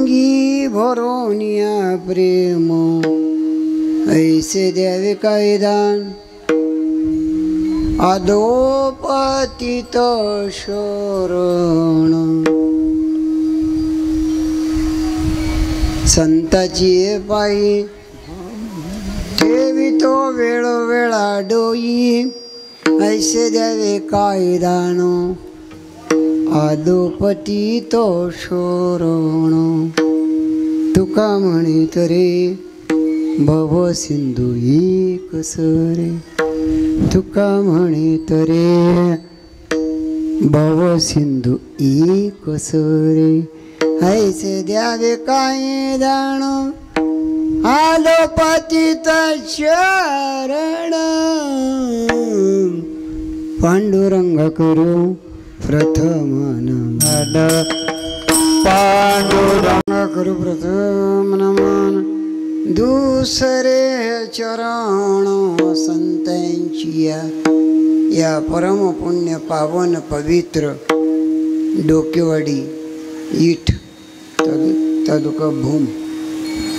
अंगी भरोनिया प्रेम ऐसे द्यावे काय दान अधोपतित शरण संताची पायी ठेवितो वेळोवेळा डोई ऐसे द्यावे काय दान अधोपतित शरण तुका म्हणित रे भव सिंधू एक सरे तुका म्हणित रे भव सिंधू एक सरे ऐसे द्यावे काय दान अधोपतित शरण पांडुरंग करू प्रथम नमन पांडुरंग करू प्रथम नमन दुसरे चरण संतांची या परम पुण्य पावन पवित्र डोकेवाडी इठ तालुका भूम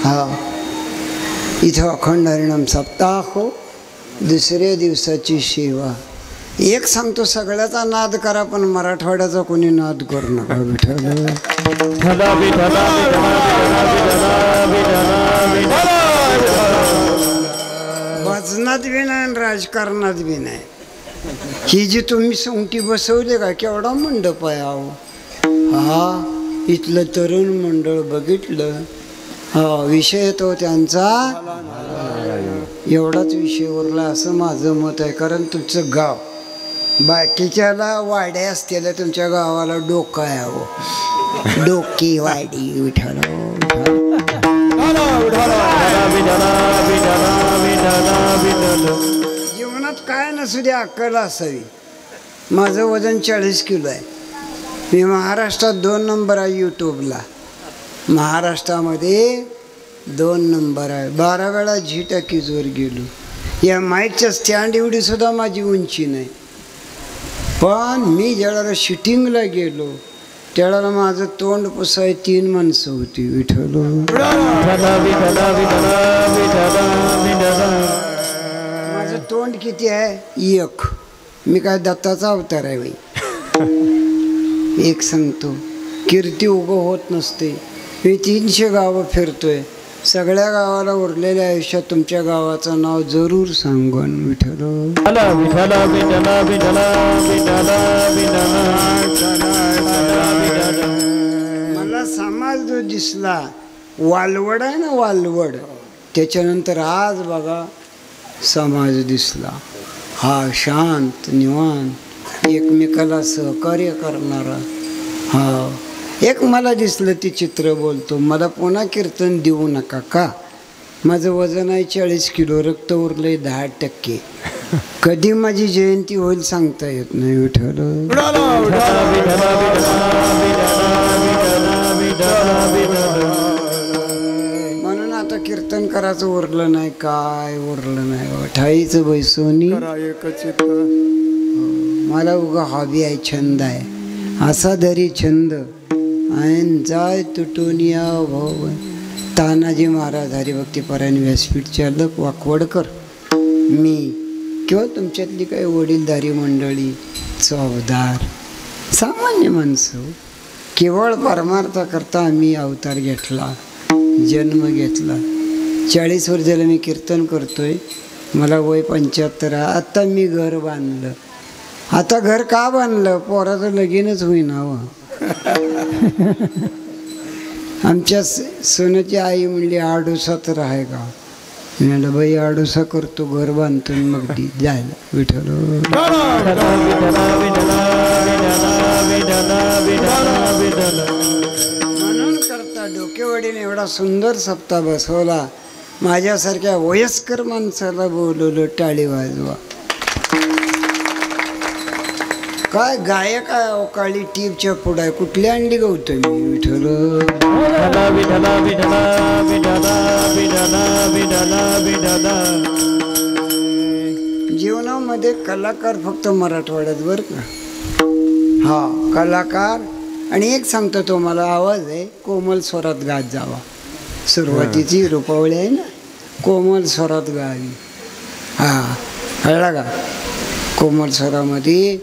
हा इथं अखंड हरिनाम सप्ताह हो दुसऱ्या दिवसाची सेवा एक सांगतो सगळ्याचा नाद करा पण मराठवाड्याचा कोणी नाद करू नका विठ्ठल भजनात बी नाही आणि राजकारणात बी नाही ही जी तुम्ही सोंगटी बसवली का केवढा मंडप आहे अहो हा इथलं तरुण मंडळ बघितलं हा विषय तो त्यांचा एवढाच विषय उरला असं माझं मत आहे कारण तुमचं गाव बाकीच्याला वाड्या असलेल्या तुमच्या गावाला डोकं आहे अहो डोकी वाडी विठ्ठल जीवनात काय नसू दे अक्कल असावी माझं वजन 40 किलो आहे मी महाराष्ट्रात 2 नंबर आहे यूट्यूबला महाराष्ट्रामध्ये 2 नंबर आहे 12 वेळा झी टॉकीजवर गेलो या माईकच्या स्टँड एवढी सुद्धा माझी उंची नाही पण मी ज्यावेळेला शूटिंगला गेलो त्यावेळेला माझं तोंड पुसाय 3 माणसं होती विठ्ठल माझं तोंड किती आहे 1 मी काय दत्ताचा अवतार आहे बाई एक सांगतो कीर्ती उगं होत नसते मी 300 गावं फिरतोय सगळ्या गावाला उरलेल्या आयुष्यात तुमच्या गावाचं नाव जरूर सांगून विठ्ठल मला समाज जो दिसला वालवड आहे ना वालवड त्याच्यानंतर आज बघा समाज दिसला हा शांत निवांत एकमेकाला सहकार्य करणारा हा एक मला दिसलं ती चित्र बोलतो मला पुन्हा कीर्तन देऊ नका का माझं वजन आहे 40 किलो रक्त उरलंय 10% कधी माझी जयंती होईल सांगता येत नाही विठ्ठल म्हणून आता कीर्तन करायचं उरलं नाही काय उरलं नाही ठाईचं बैसोनी मला उगा हॉबी आहे छंद आहे असा दरी छंद ऐन जाय तुटून या भाऊ तानाजी महाराज हरिभक्तीपरायण व्यासपीठ चालक वाकवडकर मी किंवा तुमच्यातली काही वडीलधारी मंडळी चौदार सामान्य माणसं केवळ परमार्थाकरता आम्ही अवतार घेतला जन्म घेतला 40 वर्षाला मी कीर्तन करतोय मला वय 75 आता मी घर बांधलं आता घर का बांधलं पोराचं लगीनच होईना व आमच्या सोनाची आई म्हणली 8 दिवसात राहाय का म्हणाला बाई 8 दिवसा करतो घर बांधतो मग जायला विठ्ठल म्हणून करता डोकेवाडीने एवढा सुंदर सप्ताह बसवला माझ्यासारख्या वयस्कर माणसाला बोलवलं टाळी वाजवा काय गायक आहे अवकाळी टीपच्या पुढे कुठल्या अंडी गवतो मी विठ्ठल जीवनामध्ये कलाकार फक्त मराठवाड्यात बरं का हा कलाकार आणि एक सांगतो तुम्हाला, आवाज आहे कोमल स्वरात गात जावा. सुरुवातीची रूपावळी आहे ना, कोमल स्वरात गावी. हा कळला का? कोमल स्वरामध्ये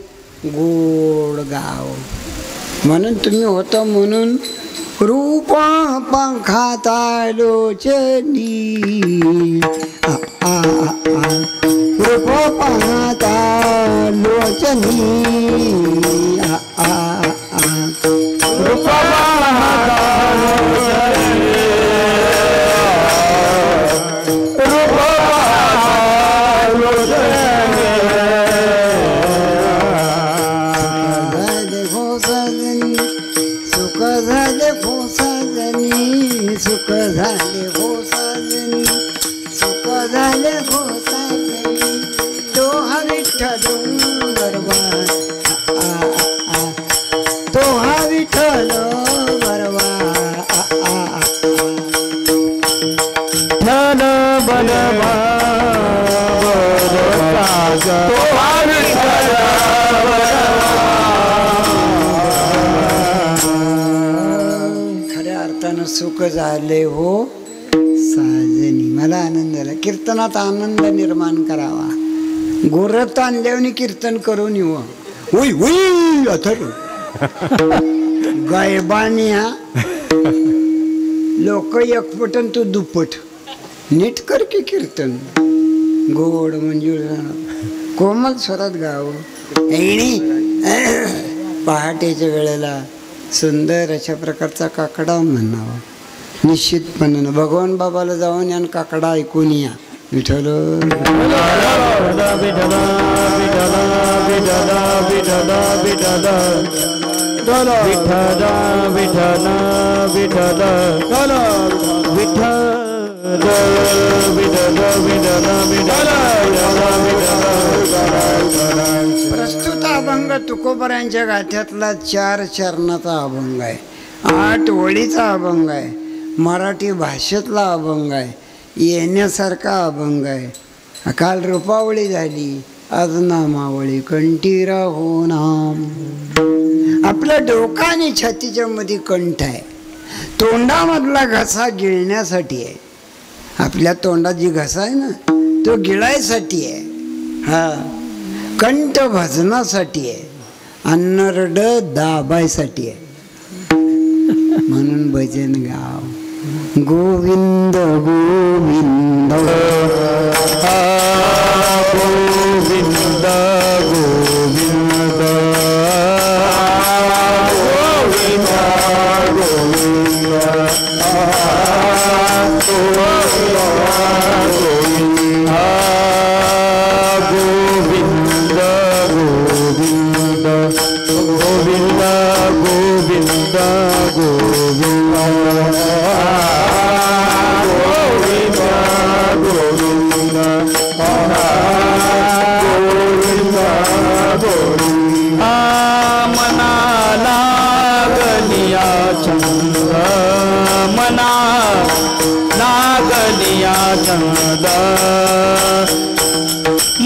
गोड गाव. म्हणून तुम्ही होता म्हणून रूपा पंखाता लोचनी, रूपा पंखाता लोचनी, रूपा सुख झाले हो साजनी, सुख झाले हो साजनी, तो हा विठ्ठल बरवा, तो हा विठ्ठल बरवा, धन बलवा तो हा विठ्ठल सुख झाले हो साजनी. मला आनंद झाला. कीर्तनात आनंद निर्माण करावा. गोरत आणल्याने कीर्तन करून येऊ. उई उई अथर गायबानिया लोक एकपटन तू दुप्पट. नीट कर की कीर्तन. गोड मंजूर कोमल स्वरात गाव. पहाटेच्या वेळेला सुंदर अशा प्रकारचा काकडा म्हणावा. निश्चितपणानं भगवान बाबाला जाऊन या काकडा ऐकून या. विठ्ठल प्रस्तुत अभंग तुकोबऱ्यांच्या गाथ्यातला 4 चरणाचा अभंग आहे. 8 ओळीचा अभंग आहे. मराठी भाषेतला अभंग आहे. येण्यासारखा अभंग आहे. काल रूपावळी झाली, आज नामावळी. कंठीरा हो नाम. आपल्या डोका आणि छातीच्या मध्ये कंठ आहे. तोंडामधला घसा गिळण्यासाठी आहे. आपल्या तोंडात जी घसा आहे ना, तो गिळायसाठी आहे. हा कंठ भजनासाठी आहे. अन्नरड दाबायसाठी आहे. म्हणून भजन गाव. गोविंद गोविंद गोविंद गोविंद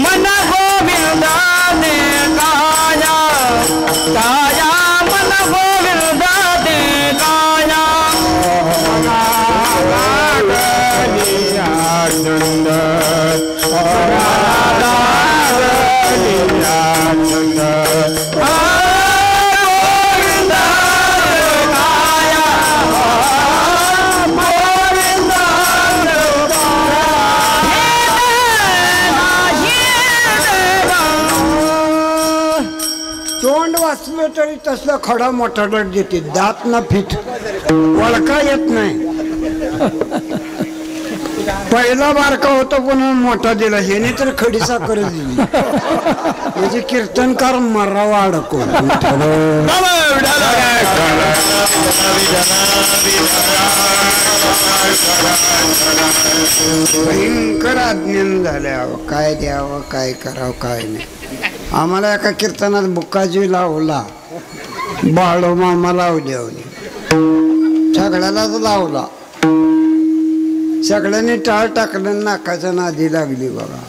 मन गोविंदाने गाया गाया मन गोविंदाने गाया वाचलं तरी तसला खडा मोठा देते. दात ना फिट वळका येत नाही. पहिला बारका होता पण मोठा दिला. ह्याने तर खडी साखर दिली. म्हणजे कीर्तनकार मरावा अडको. भयंकर अज्ञान झाल्या. काय द्यावं, काय करावं, काय नाही. आम्हाला एका कीर्तनात बुक्काजी लावला. बाळो मामा लावली. सगळ्यालाच लावला. सगळ्यांनी टाळ टाकलं. नाकाच्या नादी लागली बघा.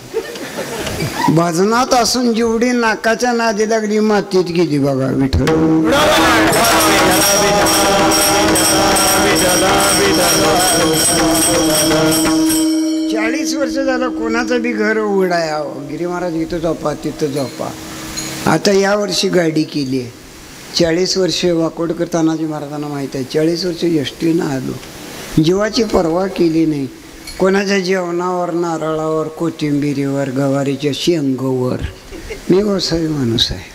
भजनात असून जेवढी नाकाच्या नादी लागली मातीत गेली बघा. विठ्ठल 40 वर्ष झालं कोणाचं बी घर उघडा यावं, गिरी महाराज इथं झोपा तिथं झोपा. आता या वर्षी गाडी केली आहे. 40 वर्ष वाकोडकर तानाजी महाराजांना माहीत आहे, 40 वर्ष एसटीनं आलो, जीवाची पर्वा केली नाही. कोणाच्या जेवणावर, नारळावर, कोथिंबिरीवर, गवारीच्या शेंगोवर. मी गोसावी माणूस आहे,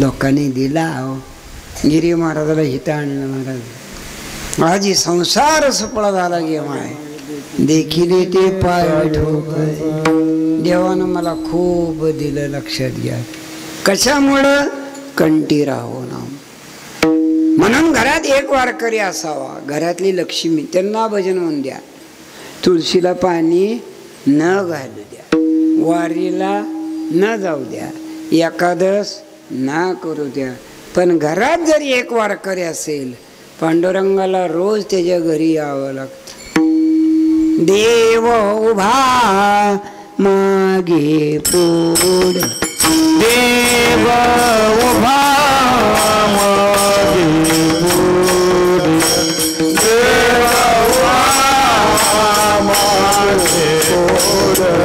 लोकांनी दिला. गिरी महाराजाला हित आणलं महाराज. आजी संसार सफळ झाला गे माय, देखील ते पाय ठोक. देवानं मला खूप दिलं, लक्षात घ्या. कशामुळं? कंठी राहो नाम. म्हणून घरात एक वारकरी असावा, घरातली लक्ष्मी. त्यांना भजन म्हणून द्या, तुळशीला पाणी न घालू द्या, वारीला न जाऊ द्या, एकादश ना करू द्या. पण घरात जरी एक वारकरी असेल, पांडुरंगाला रोज त्याच्या घरी यावं लागतं. देव उभा मागे पुढ, देव उभा मागे पुढे, देव उभा मागे पुढे,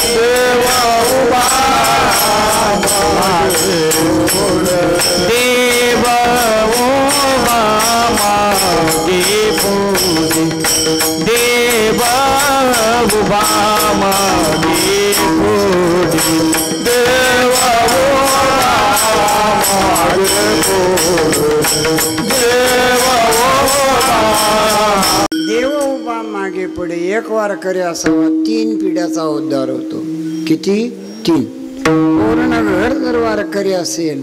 देव उभा मागे पुढे, देव उभा मागे पुढे, देव उभा मागे पुढे, देव उभा मागे पुढे. एक वारकरी असावा, 3 पिढ्याचा उद्धार होतो. किती? 3. पूर्ण घर जर वारकरी असेल,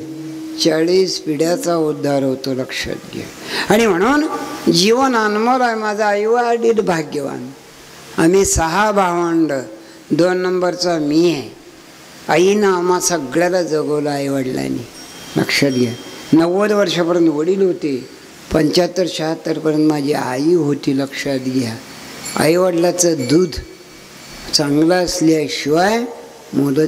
40 पिढ्याचा उद्धार होतो, लक्षात घ्या. आणि म्हणून जीवन अनमोल आहे. माझा आईवडील भाग्यवान. आम्ही 6 भावंड, 2 नंबरचा मी आहे. आईनं आम्हा सगळ्याला जगवलं आईवडिलांनी, लक्षात घ्या. 90 वर्षापर्यंत वडील होते, 75-76 पर्यंत माझी आई होती, लक्षात घ्या. आईवडिलाचं दूध चांगलं असल्याशिवाय मुलं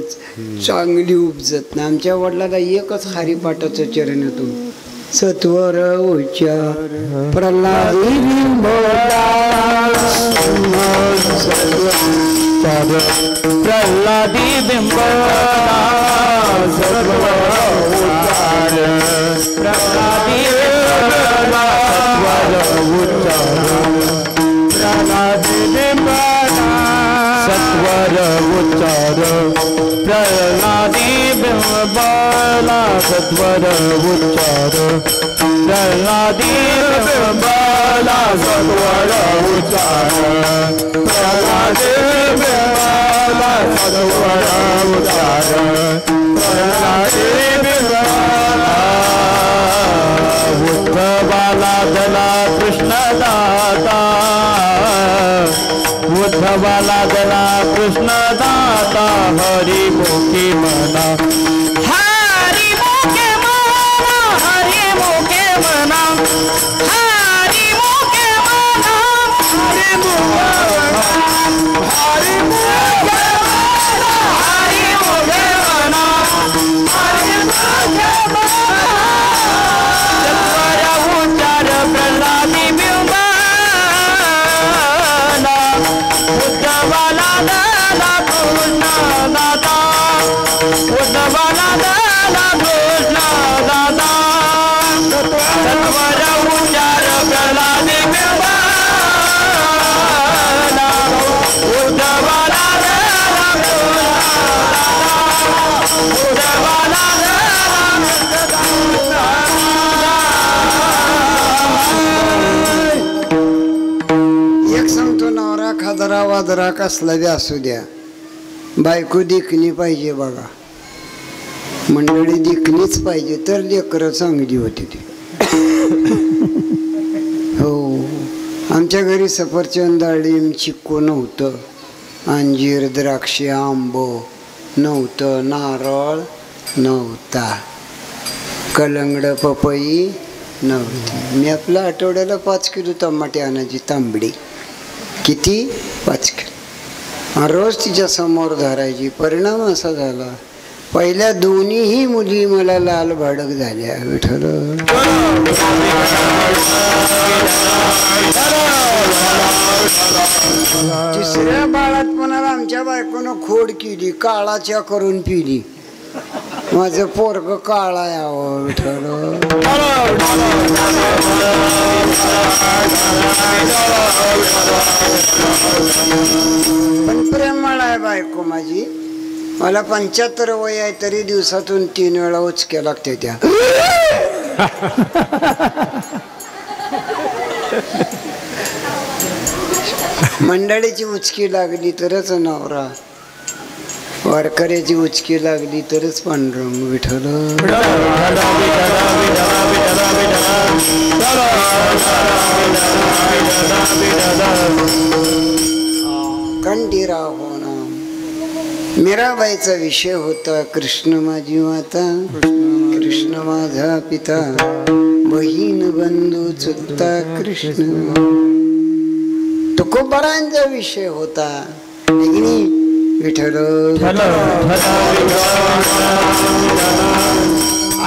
चांगली उपजत नाही. आमच्या वडिलाला एकच हरिपाठाचं चरण येतो, सत्वर उच्चार प्रल्हादी बिंबला, प्रल्हादी बिंबला, सत्वर उच्चार, प्रल्हादी बिंबला, सत्वर उच्चार, प्रल्हादी बिंबला, सत्वर उच्चार, प्रल्हादी बिंबला, सत्वर उच्चार, प्रल्हादी बिंबला, सत्वर उच्चार, प्रल्हादी बिंबला. उद्धवाला दला कृष्ण दाता, उद्धवाला दला कृष्ण दाता, हरी मुखी मना, हरी मुखे मना, हरी मुखे मना, हरी मुखे मना, हरी मुखे मना, हरी मुखे मना, हरी मुखे मना, हरी मुखे मना. सत्वर उच्चार प्रल्हादी बिंबला, उद्धवाला दला कृष्ण दाता, उद्धवाला दला कृष्ण दाता, सत्वर उच्चार प्रल्हादी बिंबला, उद्धवाला दला कृष्ण दाता, उद्धवाला एक सांगतो, नवरा खादरा वादरा कसला बी असू द्या, बायको देखणी पाहिजे. बघा, मंडळी देखणीच पाहिजे, तर लेकरं चांगली होती ती. हो, आमच्या घरी सफरचंद, डाळिंब, चिक्कू नव्हतं, अंजीर, द्राक्ष, आंबो नव्हतं, नारळ नव्हता, कलंगड, पपई नव्हती. मी आपल्या आठवड्याला 5 किलो टमाटे आणायची, तांबडी. किती? 5 किलो. रोज तिच्या समोर धरायची. परिणाम असा झाला, पहिल्या दोन्हीही मुली मला लाल भाडक झाल्या विठ्ठल. तिसऱ्या बाळात म्हणाला आमच्या बायकोनं खोड केली, काळाच्या करून पिली. माझं पोरग काळा यावं विठ्ठल. पण प्रेमळ आहे बायको माझी. मला 75 वय आहे तरी दिवसातून 3 वेळा उचक्या लागते त्या. मंडळीची उचकी लागली तरच नवरा, वारकऱ्याची उचकी लागली तरच पांडुरंग विठ्ठल. कंठीराव होना. मीराबाईचा विषय होता कृष्ण माझी माता, कृष्ण माझा पिता, बहीण बंधू चुलता कृष्ण. तुकोबारांचा विषय होता विठ्ठल.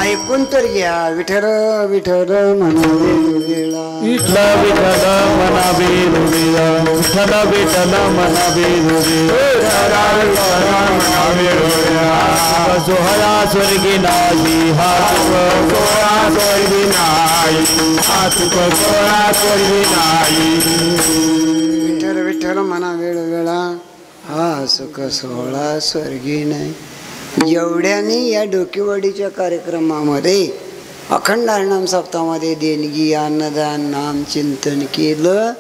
ऐकून तर घ्या. विठ्ठल विठ्ठल म्हणावे वेळा, विठ्ठल विठ्ठल म्हणावे वेळा, विठ्ठल विठ्ठल म्हणावे वेळा. सोहळा स्वर्गी नाही हा सोहळा स्वर्गी नाही, हा सोहळा स्वर्गी नाही. विठ्ठल विठ्ठल म्हणा वेळ वेळा, हा सुख सोहळा स्वर्गी नाही. एवढ्याने या डोकेवाडीच्या कार्यक्रमामध्ये अखंड हरिनाम सप्ताहामध्ये देणगी, अन्नदान, नाम चिंतन केलं.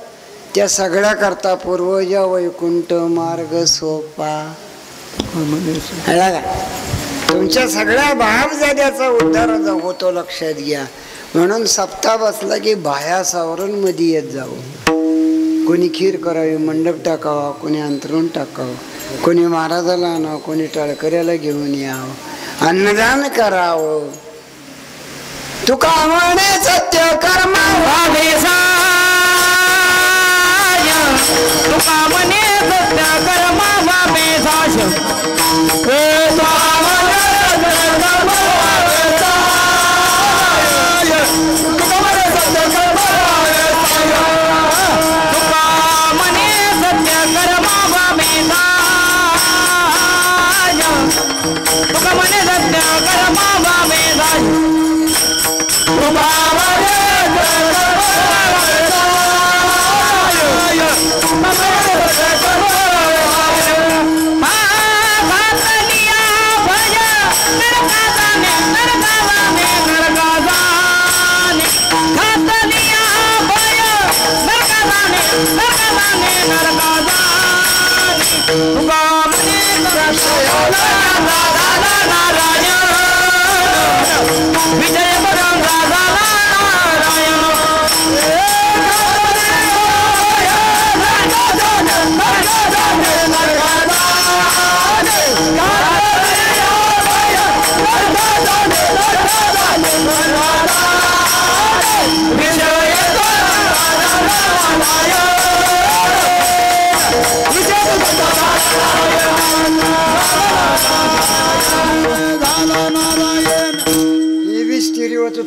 त्या सगळ्या करता पूर्वजा वैकुंठ मार्ग सोपा. तुमच्या सगळ्या भावजाद्याचा उद्धार होतो लक्षात घ्या. म्हणून सप्ताह बसला की बाह्या सावरण मध्ये येत जाऊ. कोणी खीर करावी, मंडप टाकावा, कोणी अंतरून टाकावं, कोणी महाराजाला आणावं, कोणी टाळकऱ्याला घेऊन यावं, अन्नदान करावं. तुका म्हणे सत्य कर्म भावे साय, तुका म्हणे सत्य कर्म भावे साय.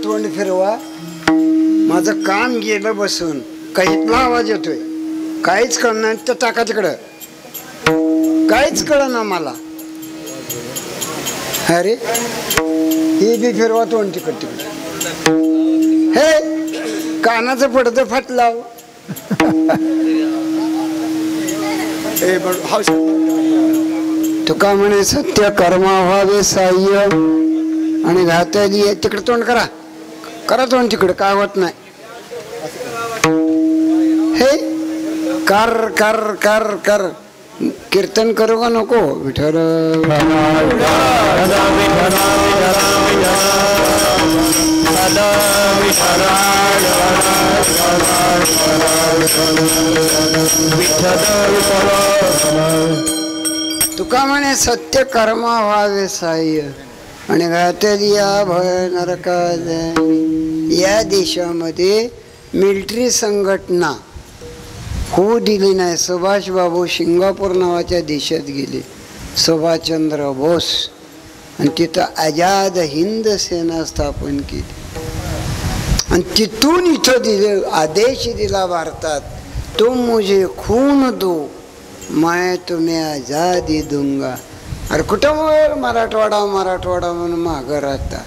तोंड फिरवा. माझं काम गेलं बसून. काहीतला आवाज येतोय, काहीच कळणार. तर टाका तिकडं, काहीच कळ ना मला. अरे हे बी फिरवा तोंड तिकड तिकड. हे कानाचं पडदं फाटला. तुका म्हणे सत्य कर्मा व्हावे साह्य आणि घातली. तिकडे तोंड करा, करा तोंड तिकडे, काय होत नाही. हे कर कर कर कर कीर्तन करू का नको विठ्ठल. तुका म्हणे सत्य कर्मा व्हावे साह्य आणि घातलिया भय नरका. या देशामध्ये मिलिटरी संघटना होऊ दिली नाही. सुभाष बाबू सिंगापूर नावाच्या देशात गेले. सुभाषचंद्र बोस आणि तिथं आझाद हिंद सेना स्थापन केली आणि तिथून इथं दिले आदेश दिला भारतात, तुम मुझे खून दो मैं तुम्हें आजादी दूंगा. अरे कुठं मराठवाडा मराठवाडा म्हणून मागं राहता,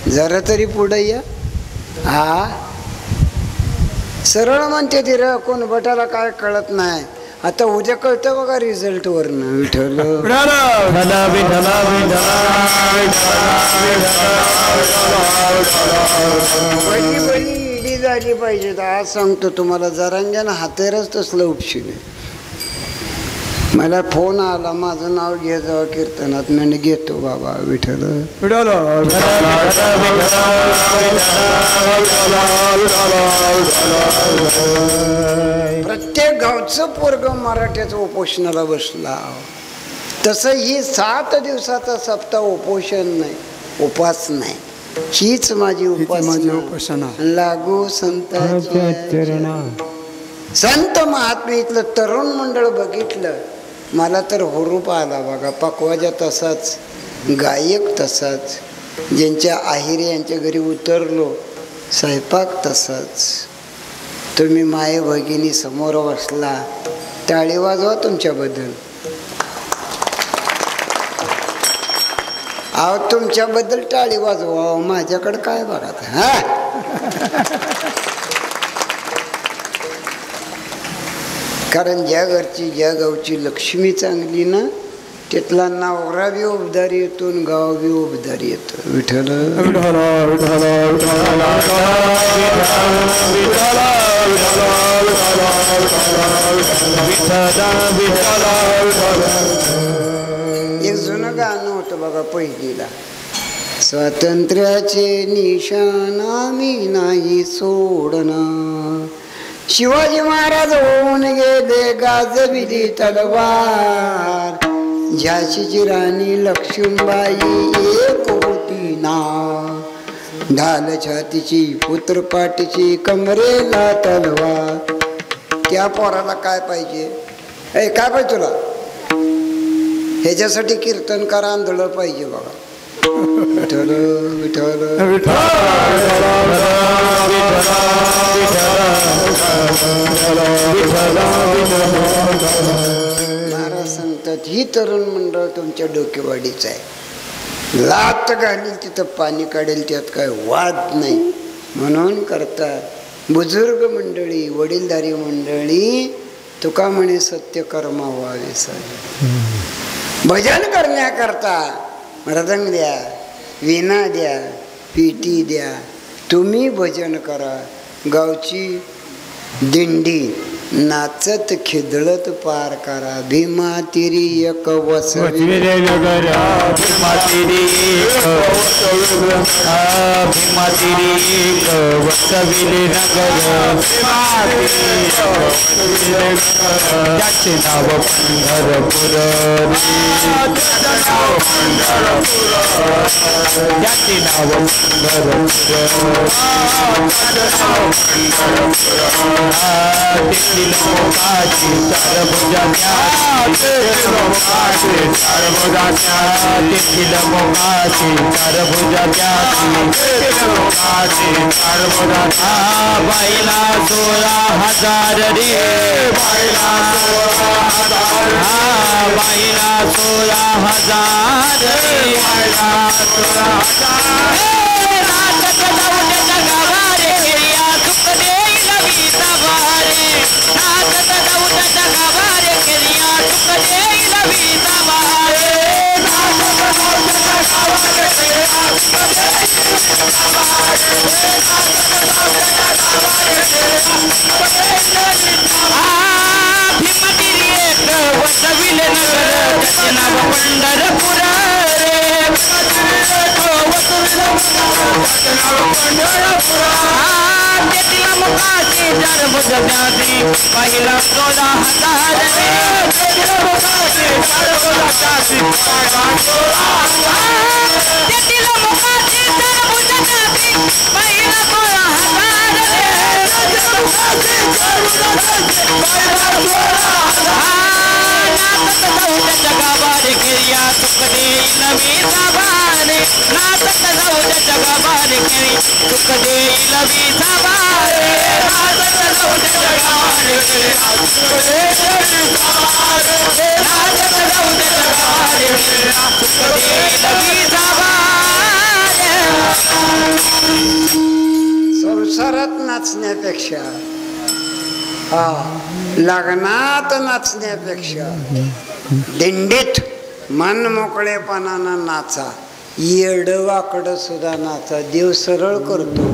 जरा तरी पुढे या. हा सरळ म्हणते ती र, कोण बटाला काय कळत नाही. आता उद्या कळतं बघा रिझल्ट वरनं. विठ्ठल पहिली पहिली इडी झाली पाहिजे. आज सांगतो तुम्हाला, जरांग्यानं हातेरच तसलं उपशील. मला फोन आला, माझं नाव घे जावं कीर्तनात. मी घेतो बाबा. विठ्ठल प्रत्येक गावचं पोरग मराठ्याचं उपोषणाला बसला. तसं ही 7 दिवसाचा सप्ताह उपोषण नाही, उपास नाही. हीच माझी उपासना. लागू संतांच्या चरणा. संत महात्मे इथलं तरुण मंडळ बघितलं, मला तर हुरूप आला बघा. पकवाजा तसाच, गायक तसाच, ज्यांच्या आहिरे यांच्या घरी उतरलो स्वयंपाक तसाच. तुम्ही माय भगिनी समोर बसला, टाळी वाजवा तुमच्याबद्दल. अहो तुमच्याबद्दल टाळी वाजवा, माझ्याकडे काय बघा. हा कारण ज्या घरची ज्या गावची लक्ष्मी चांगली ना, तिथला नवरा बी उबदारी येतो आणि गाव बी उबदारी येतो. विठ्ठल एक जुनं गाणं होतं बघा पहिलीला. स्वातंत्र्याचे निशाण आम्ही नाही सोडणार, शिवाजी महाराज होऊन गेले गाजविली तलवार, झाशीची राणी लक्ष्मीबाई एक होती ना, ढाल छातीची पुत्र पाठीची कमरेला तलवार. त्या पोराला काय पाहिजे? काय पाहिजे तुला? ह्याच्यासाठी कीर्तनकार आंधळ पाहिजे बघा. विठ्ठल विठ्ठल महाराज सांगतात, ही तरुण मंडळ तुमच्या डोकेवाडीच आहे. लात घालील तिथं पाणी काढेल, त्यात काय वाद नाही. म्हणून करतात बुजुर्ग मंडळी, वडीलधारी मंडळी. तुका म्हणे सत्य कर्म व्हावे सारे. भजन करण्याकरता मृदंग द्या, वीणा द्या, पेटी द्या, तुम्ही भजन करा. गावची दिंडी नाचत खिदळत पार करा. भीमा तिरी एक वसविले नगर, भीमा तिरी वसविले नगर, त्याचे नाव पंढरपूर, त्याचे नाव पंढरपूर. लोकाची चार भुजाच्या, लोकाची चार भुजाच्या, लोकाची चार भुजाच्या, लोकाची चार भुजाच्या. बाईला 16,000 रे, बाईला 16,000, बाईला 16,000 रे, बाईला 16,000. पहिला 16,000 रे. नाचत जाऊ त्याच्या गाभारे गिर्या सुख देईल मी साभारे नाचत जाऊ त्याच्या गाभारे गिरी सुख देईल मी साभारे नाचत जाऊ त्याच्या गाभारे गिर्या सुख देईल मी साभारे नाचत जाऊ त्याच्या गाभारे गिर्या सुख देईल मी साभारे संसारात नाचण्यापेक्षा लग्नात नाचण्यापेक्षा दिंडीत मन मोकळेपणानं नाचा येडवाकडं सुद्धा नाचा देव सरळ करतो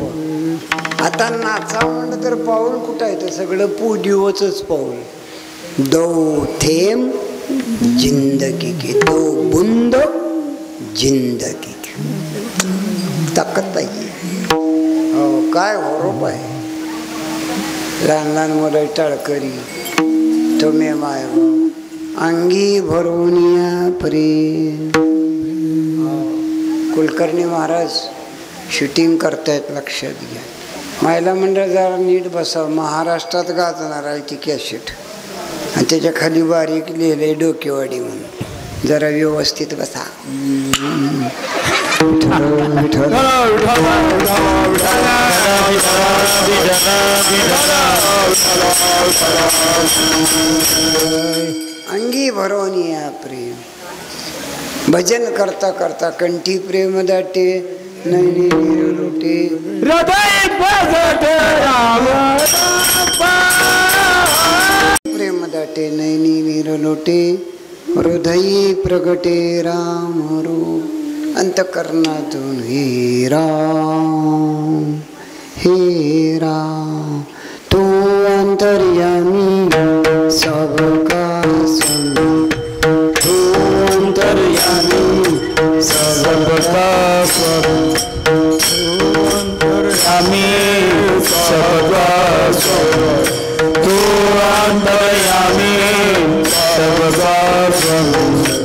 आता नाचा म्हणलं तर पाऊल कुठं आहे तर सगळं पूदिवचंच पाऊल दो थेंब जिंदगी की दो बुंद जिंदगी की ताकद पाहिजे हो काय होरोप आहे लहान लहान मुलं टाळकरी तुम्ही माय अंगी भरून या प्रेम कुलकर्णी महाराज शूटिंग करतायत लक्षात घ्या महिला मंडळ जरा नीट बसावं महाराष्ट्रात गाजणार आहे ती कॅसेट आणि त्याच्या खाली बारीक लिहिलंय डोकेवाडी म्हणून जरा व्यवस्थित बसा अंगी भरून या प्रेम भजन करता करता कंठी प्रेम दाटे नैनी लोटे हृदय प्रेम दाटे नैनी नीर लोटे हृदय प्रगटे राम रूप अंतकरणातून हे राम तू अंतर्यामी सबका स्वामी तू अंतर्यामी सबका स्वामी अंतर्यामी सबका स्वामी तू अंतर्यामी सबका स्वामी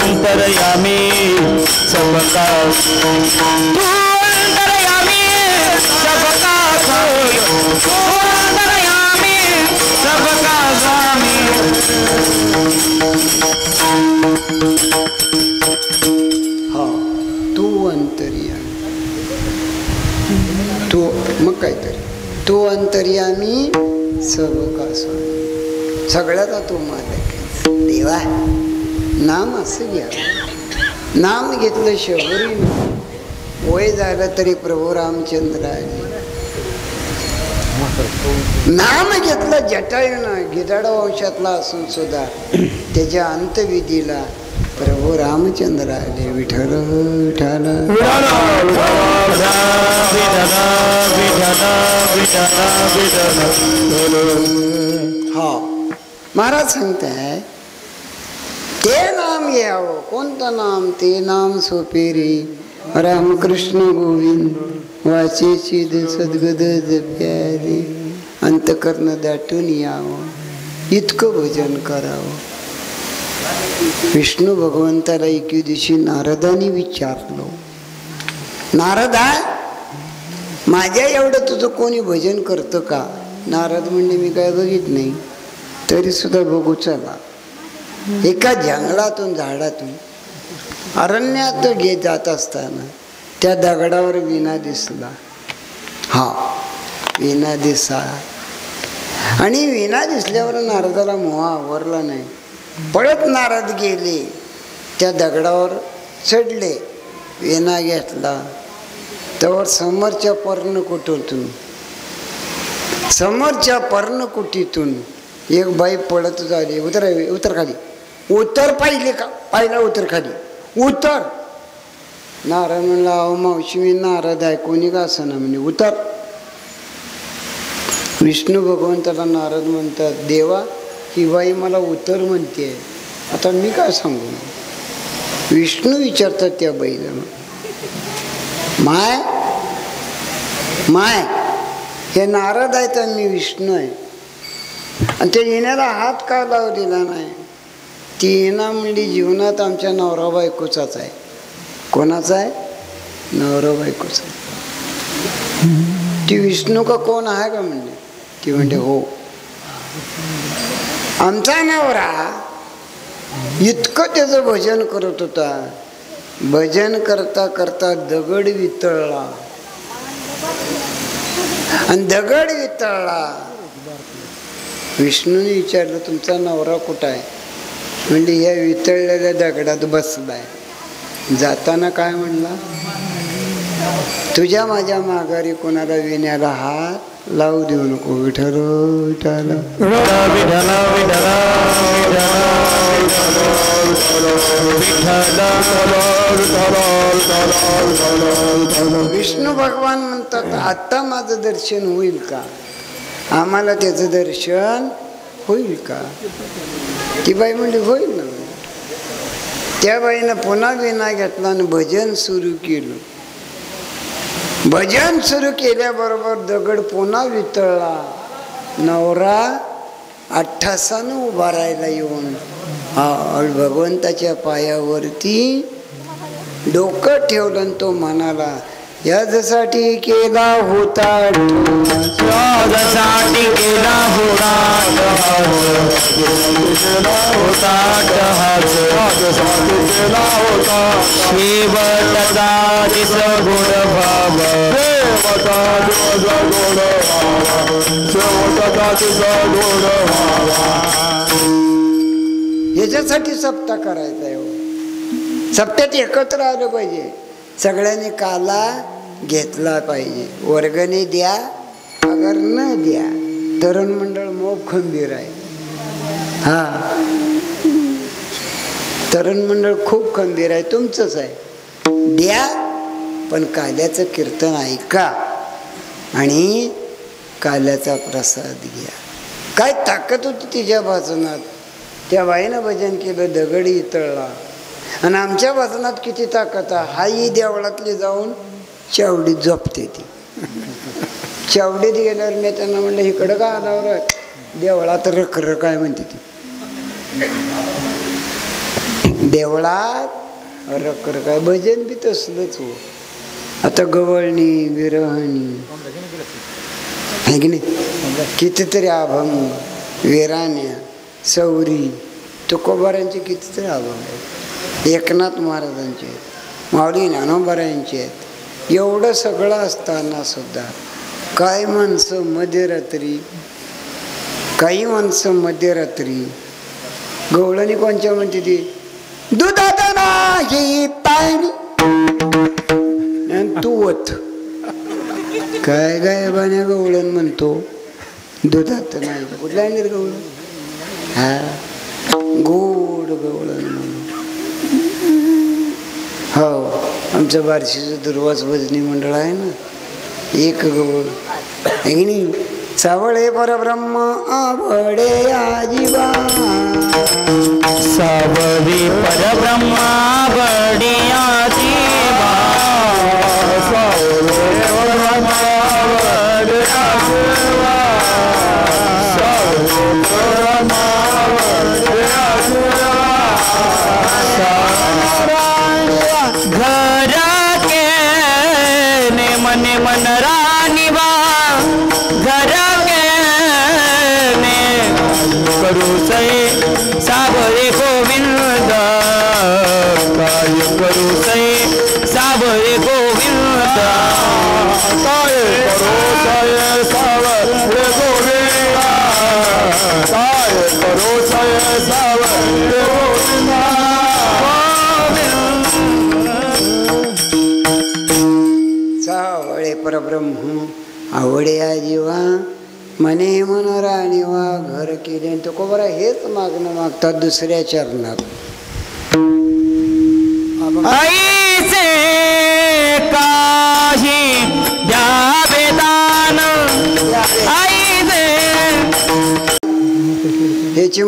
अंतर्यामी सबका अंतर्यामी सबका अंतर्यामी सबका स्वामी हा तू अंतर्यामी तू मग काहीतरी तू अंतर्यामी सबका स्वामी सगळ्याचा तू मालक देवा नाम असं घ्या नाम घेतलं शबरी वय झालं तरी प्रभू रामचंद्र आले नाम घेतलं जटायूनं गिधाड वंशातला असून सुद्धा त्याच्या अंतविधीला प्रभू रामचंद्र आले विठ्ठल विठ्ठल हा महाराज सांगताय ते नाम यावं कोणतं नाम ते नाम सोपेरी रामकृष्ण गोविंद वाचेची सद्गद प्यारे अंतकर्ण दाटून यावं इतकं भजन करावं विष्णू भगवंताला एके दिवशी नारदाने विचारलो नारदा माझ्या एवढं तुझं कोणी भजन करतं का नारद म्हणजे मी काय बघित नाही तरी सुद्धा बघू चला एका जंगलातून झाडातून अरण्यात घेत जात असताना त्या दगडावर विणा दिसला हा विणा दिसा आणि विणा दिसल्यावर नारदाला मोह आवरला नाही पळत नारद गेले त्या दगडावर चढले विणा घेतला त्यावर समोरच्या पर्णकुटीतून एक बाई पळत झाली उतर खाली उतर पाहिले का पाहिला उतर खाली उतर नारद म्हणला अहो मावशी मी नारद आहे कोणी का असं ना म्हणजे उतर विष्णू भगवंताला नारद म्हणतात, देवा ही बाई मला उतर म्हणते, आता मी काय सांगू. विष्णू विचारतात त्या बाईला, माय माय हे नारद आहे तर मी विष्णू आहे, आणि ते येण्याला हात का लावू दिला नाही. ती येणा म्हणली, जीवनात आमच्या नवरा बायकोचाच आहे. कोणाचा आहे? नवरा बायकोचा. ती विष्णू का कोण आहे का म्हणले. ती म्हणते हो. आमचा नवरा इतकं त्याचं भजन करत होता, भजन करता करता दगड वितळला, आणि दगड वितळला. विष्णूने विचारलं, तुमचा नवरा कुठं आहे? म्हणजे या वितळलेल्या दगडात बसलाय. जाताना काय म्हणला, तुझ्या माझ्या माघारी कोणाला विण्याला हात लावू देऊ नको. विठ्ठल विठ्ठल विष्णू भगवान म्हणतात, आता माझं दर्शन होईल का? आम्हाला त्याचं दर्शन होईल का? ती बाई म्हणली होईल ना. त्या बाईनं पुन्हा विणा घेतला आणि भजन सुरू केलं. भजन सुरू केल्याबरोबर दगड पुन्हा वितळला. नवरा अठ्ठासानं उभा राहिला येऊन भगवंताच्या पायावरती डोकं ठेवलं आणि तो म्हणाला, यासाठी केला होता, यासाठी केला होता, शेवटचा दिस गुण भाव, याच्यासाठी सप्ताह करायचा आहे. सप्त्यात एकत्र आलं पाहिजे. सगळ्यांनी काला घेतला पाहिजे. वर्गणी द्या अगर न द्या. तरुण मंडळ मोग खंबीर आहे. हा, तरुण मंडळ खूप खंबीर आहे, तुमचंच आहे. द्या, पण काल्याचं कीर्तन ऐका आणि काल्याचा प्रसाद घ्या. काय ताकद होती तिच्या वाचनात. त्या बाईनं भजन केलं, दगड इतळला. आणि आमच्या वाचनात किती ताकद आहे. हाही देवळातली जाऊन चावडीत झोपते. ती चावडीत गेल्यावर मी त्यांना म्हणलं, इकडं का आल्यावर देवळात रखर काय म्हणते ती. देवळात रखर काय. भजन बी तसलंच हो. आता गवळणी विरहणी आहे की नाही, कितीतरी अभंग, विराण्या, सौरी, तुकोबारांचे कितीतरी अभंग आहेत. एकनाथ महाराजांचे आहेत, माऊली ज्ञानोबारायांचे आहेत. एवढं सगळं असताना सुद्धा काही माणसं मध्यरात्री, काही माणसं मध्यरात्री गवळणी कोणच्या म्हणते ती, दुधात नाही पाणी तू वत. काय गायबाने गवळण म्हणतो, दुधात नाही. कुठल्या गवळण? हा, गोड गवळण म्हणून. हो, आमचं बार्शीचं दुर्वास भजनी मंडळ आहे ना, एक गवळ आहे की नाही. सावळे परब्रह्म आवडे आजीवा, सावळी परब्रह्म आवडे आजीवा, सावळे परब्रह्म आवडे आजीवा, सावळे परब्रह्म आवडे आजीवा. घर के ने मन मन रानिवा, घर के ने करू सई सावळे गोविंद, काय करू सई सावळे गोविंद, काय करू सई सावळे गोविंद, काय करू सई सावळे गोविंद. सावळे परब्रह्म आवडे आजीवा, मने मन राणीवा, घर केले. तो को बरं हेच मागणं मागतात दुसऱ्या चरणात. ऐसे काही द्यावे दान, ऐसे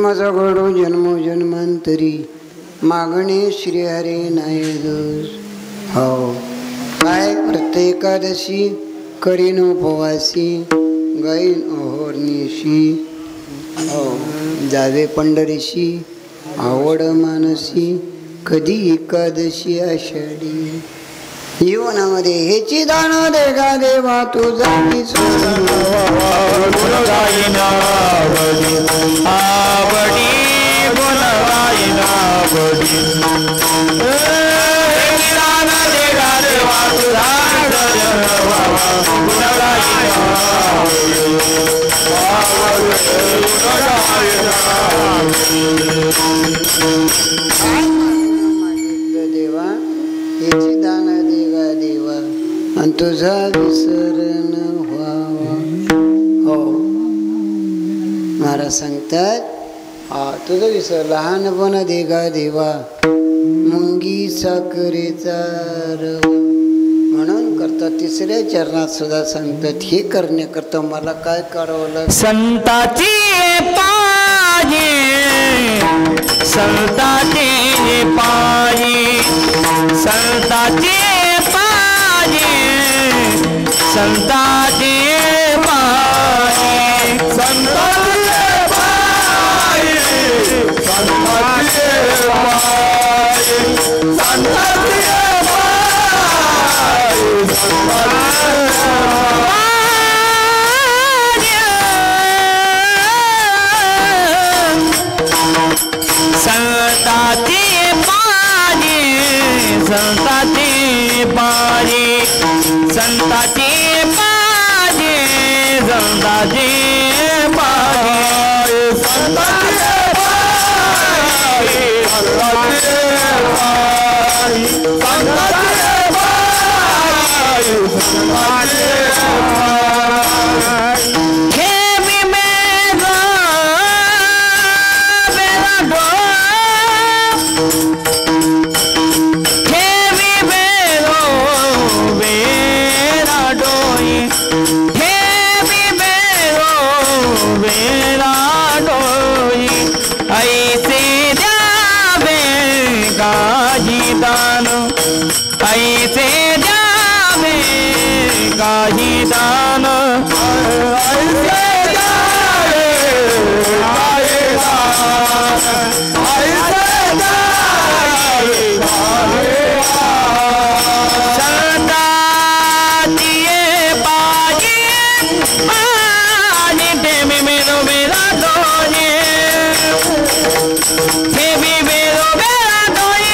जन्माचा घडो जन्मो जन्मांतरी मागणे श्रीहरे नाही दोष. हो काय प्रत्येक एकादशी करीन उपवासी गाईन अहोर्निशी. हो जावे पंढरीशी आवड मानसी कधी एकादशी आषाढी. जीवनामध्ये हेची दान दे गा देवा तुझा देवा हेची दान दे गा देवा आणि तुझा विसरण व्हावा. हो महाराज सांगतात तुझं विसर लहानपण दे गा देवा मुंगी साखरेचा रवा. म्हणून करता तिसऱ्या चरणात सुद्धा सांगतात हे करण्याकरता मला काय करावं लागतं. संताची पाजी संताची पाजी संताची पाजी संताची पाजी संताची पाजी संताची संताची पाजी संताची पाजी संताची पाजी संताची ऐसे जावे काही दान ऐसे जावे काही दान ऐसे जावे संतातिये पाजी पाजी देवी मेरो मेरा दोये देवी मेरो मेरा दोये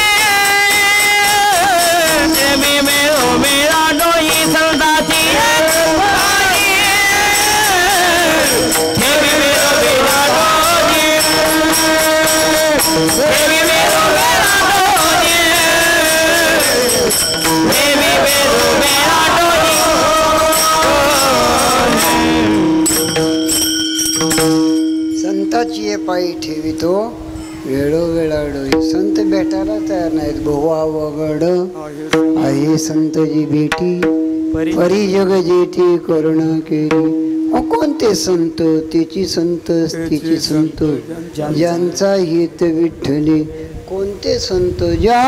मेरा डोई संताची पाजी देवी मेरो मेरा डोई देवी मेरो मेरा डोई देवी मेरो मेरा डोई. संताची पायी ठेवितो वेळोवेळा डोई. संत भेटायला तयार नाहीत. भोवा वगड आहे संतजी भेटी परी जग जेठी करुणा केली. कोणते संत तिची संत तिची संत ज्यांचा हित विठ्ठले. कोणते संत ज्या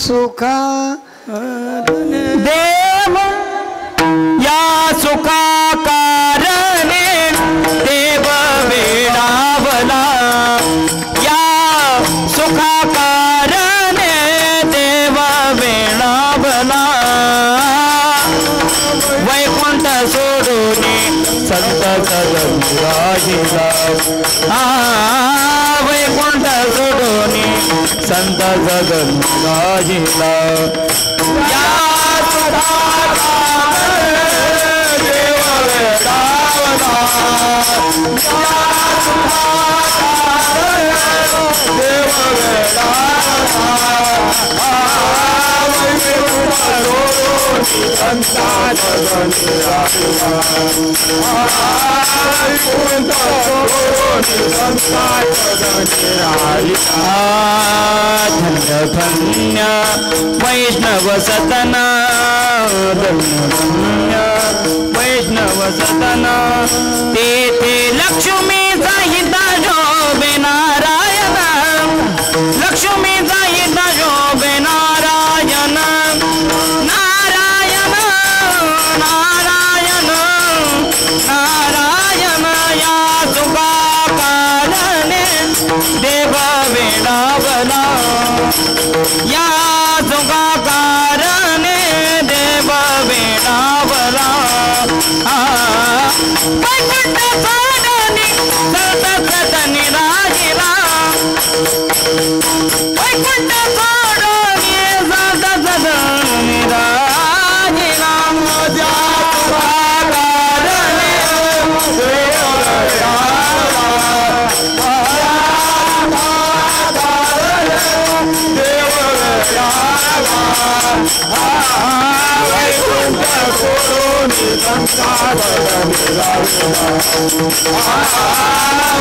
सुखा देव या सुखा कारणे देव वेडावला या सुखा कारणे देव वेडावला. वैकुंठ सोडून संत सदगुराजीला वैकुंठ सोडून संत सदगुराजीला या धन्य वैष्णव सतना धन्य वैष्णव सतना तेथे लक्ष्मी साहिता शोभेना लक्ष्मी जाई शोभे नारायण नारायण नारायण नारायण या तुका कारणे देव वेडावला या तुका कारणे देव वेडावला वैकुंठ सोडून सतत निराहिला वैकुंठ सोडून सतत निराहिला ज्या तुका कारणे देव वैकुंठ सोडून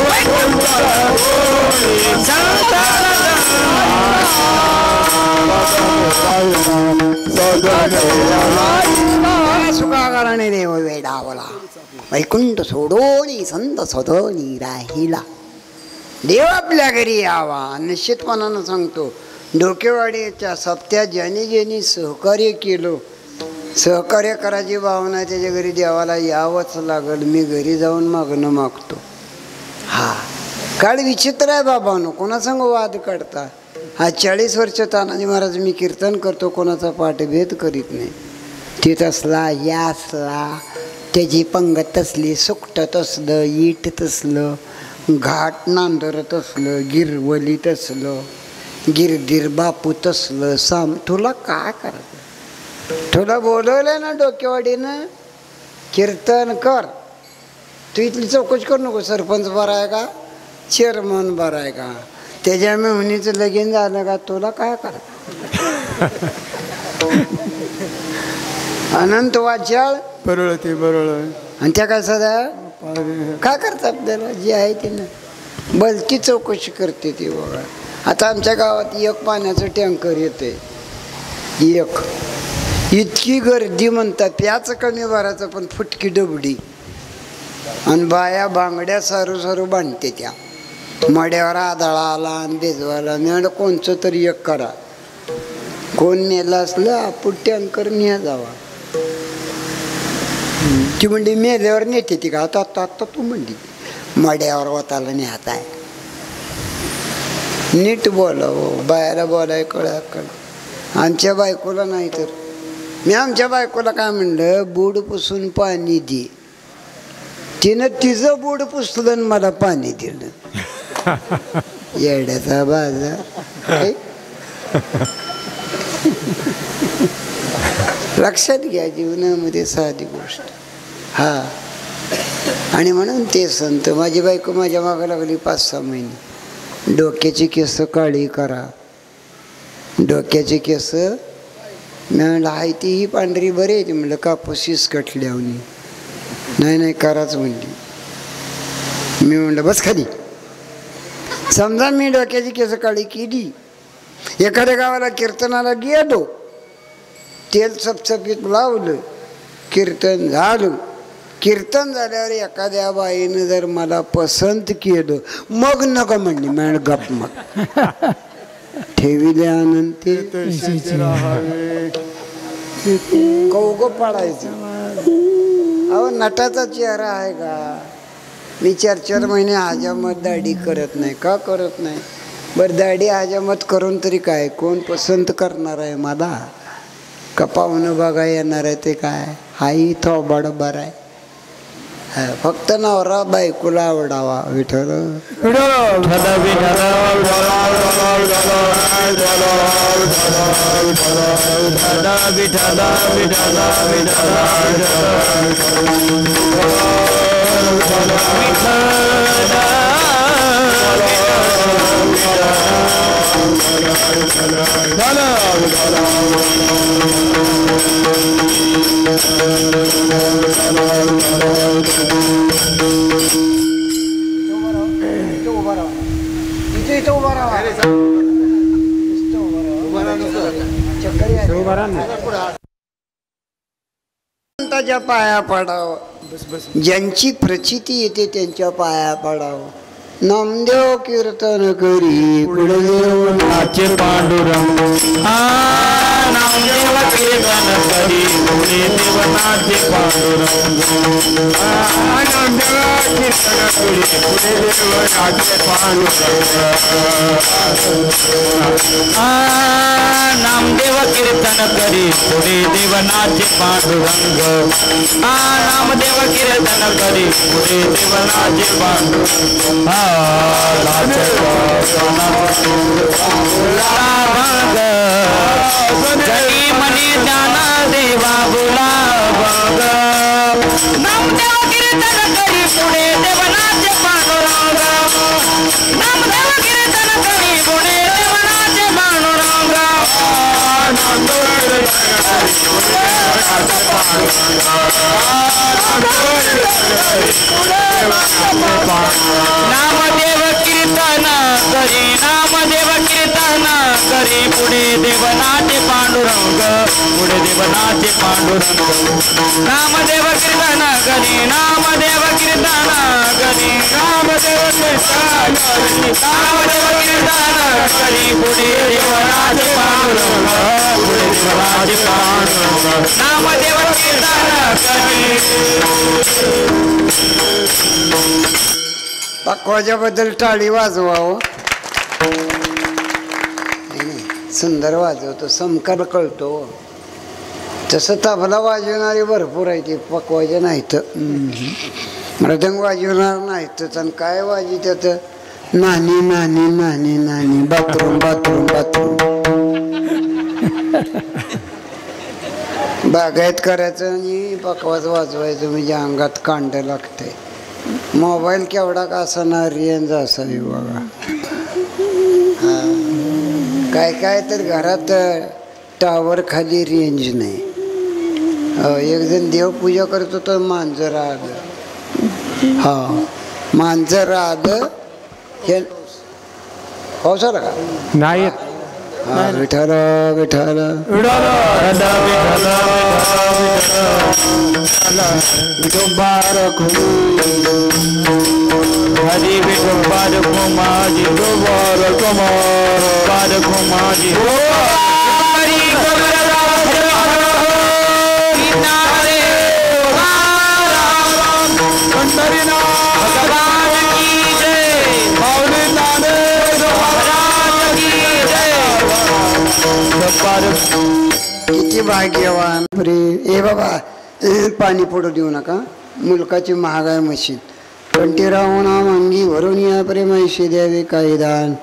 वैकुंठ सुखाकारणे देव वेडावला वैकुंठ सोडोनी संत सदनी राहिला. देव आपल्या घरी यावा. निश्चितपणानं सांगतो, डोकेवाडीच्या सप्त्यात ज्याने ज्यांनी सहकार्य केलं, सहकार्य करायची भावना त्याच्या घरी देवाला यावंच लागल. मी घरी जाऊन मागणं मागतो. हा काळ विचित्र आहे बाबांनो, कोणासंग वाद काढता. हा 40 वर्ष तानाजी महाराज मी कीर्तन करतो, कोणाचा पाठभेद करीत नाही. ती तसला या असला, त्याची पंगत असली, सुकटत असलं, ईट तसलं, घाट नांदरत असलं, गिरवलीत असलं, गिरधीर बापू तसलं साम. तुला काय करायचं? तुला बोलवलं ना डोकेवाडीनं, कीर्तन कर. तू इथली चौकशी करू नको, सरपंच बरा आहे का, चेअरमन बरा आहे का, त्याच्या मेहुणीचं लगीन झालं का, तुला काय करायचं? अनंत वाचाळ बरोळ ते बरोळ आणि त्या काय सदा काय करतात आपल्याला जे आहे ते ना भलती चौकशी करते ती बघा. आता आमच्या गावात एक पाण्याचं टँकर येते, एक इतकी गर्दी म्हणतात, प्याचं कमी भरायचं पण फुटकी डबडी. आणि बाया बांगड्या सारू सारू बांधते त्या मड्यावर आदळा आला आणि भिजवायला. मी म्हणलं कोणचं तरी एक करा, कोण नेलं असलं आपण टँकर न्या जावा. ती म्हणली मेल्यावर नेते ती का? आता आता आता तू म्हणली मड्यावर वताला न्यात आहे. नीट बोलावं, बायाला बोलाय कळा कळ. आमच्या बायकोला नाही तर मी आमच्या बायकोला काय म्हणलं, बूड पुसून पाणी दे. तिनं तिचं बूड पुसलं आणि मला पाणी दिलं. येड्याचा बाजार. लक्षात घ्या, जीवनामध्ये साधी गोष्ट. हा आणि म्हणून ते संत, माझी बायको माझ्या मागं लागली 5-6 महिने. डोक्याची केस काळी करा, डोक्याची केस. मी म्हणलं हाय ती ही पांढरी बरी आहे. ती म्हणलं कापूस कटल्यावनी. नाही नाही कराच म्हणली. मी म्हणलं बस खाली. समजा मी डोक्याची केस काळी केली, एखाद्या गावाला कीर्तनाला गेलो, तेल चपचपीत लावलं, कीर्तन झालं. कीर्तन झाल्यावर एखाद्या बाईनं जर मला पसंत केलं, मग नका म्हणली. मॅड गप मग ठेविले आनंद ते कौग पाडायचं. अहो नटाचा चेहरा आहे का? मी 4-4 महिने हजामत दाढी करत नाही. का करत नाही? बरं दाढी हजामत करून तरी काय, कोण पसंत करणार आहे मला? का पाहुणं बघा येणार आहे ते काय? हाही थोबाड बरं आहे. फक्त नवरा बायकोला आवडावा. विठ्ठल पाया पडावं. ज्यांची प्रचिती येते त्यांच्या पाया पडावं. नामदेव कीर्तन करी पुढे देवनाचे पांडुरंग नामदेव कीर्तन करी पुढे देवनाचे पांडुरंग नामदेव कीर्तन करी पुढे देवनाचे पांडुरंग नामदेव कीर्तन करी पुढे देवनाचे पांडुरंग नामदेव कीर्तन करी पुढे देवनाचे पांडुरंग जनी मनी जाना देवा बोला बंग नामदेव कीर्तन करी पुढे देवनाचे पांडुरंग नामदेव कीर्तन करी पुढे देवनाचे पांडुरंग नामदेव कीर्तन करी नामदेव कीर्तन करी पुढे देवनाचे पांडुरंग पुढे देवनाचे पांडुरंग नामदेव कीर्तन करी नामदेव कीर्तन करी नामदेव कीर्तन नामदेव कीर्तन करी पुढे देवनाचे पांडुरंग पुढे देवनाचे पांडुरंग नामदेव कीर्तन करी पक्वाच्याबद्दल टाळी वाजवा हो. सुंदर वाजवतो समकार कळतो तसं तबला वाजवणारी भरपूर आहे ते पक्वाच्या नाहीत मृदंग वाजवणार नाहीत आणि काय वाजवतात नानी नानी नानी नानी बाथरूम बाथरूम बाथरूम बागायत करायचं आणि पकवाच वाजवायचं म्हणजे अंगात कांड लागतंय मोबाईल केवढा का असा रेंज असावी बघा काय काय तर घरात टावर खाली रेंज नाही एक जण देवपूजा करत होतं मांजर आलं मांजर आलं हे पाऊस आला का नाही विठाल विठाल हरी विठोबार कुमारी दोबार कुमार बार कुमारी हरी किती भाग्यवान प्रे ए बाबा पाणी पडू देऊ नका मुलकाची महागाय मशीन कंठीराव नाम अंगी भरून या प्रेमाशी द्यावे कायदान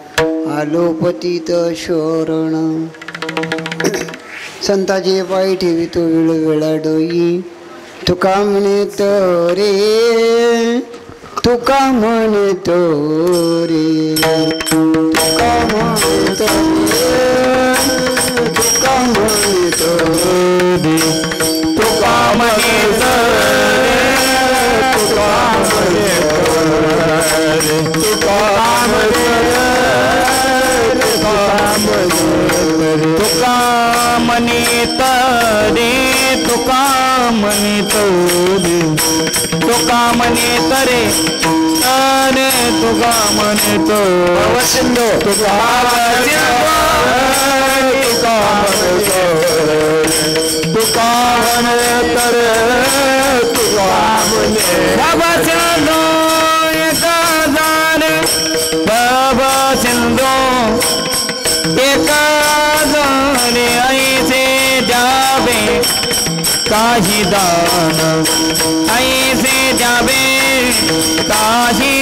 आलोपतीत शरण संताचे पाय ठेवी तो वेळ वेळा डोई तुका म्हणे रे तुका म्हणे रे तुका म्हणे तुका म्हणे तुका म्हणे तुका म्हणीत रे तुका म्हणीत रे तुका म्हणीत रे अरे तुका म्हणीत सिंधू तुका तुका तुका म्हणीत रे तुका म्हणे बाबा सिंधू एका जाणे बाबा सिंधू एका जाणे ऐसे जावे काही दान ऐसे जावे काही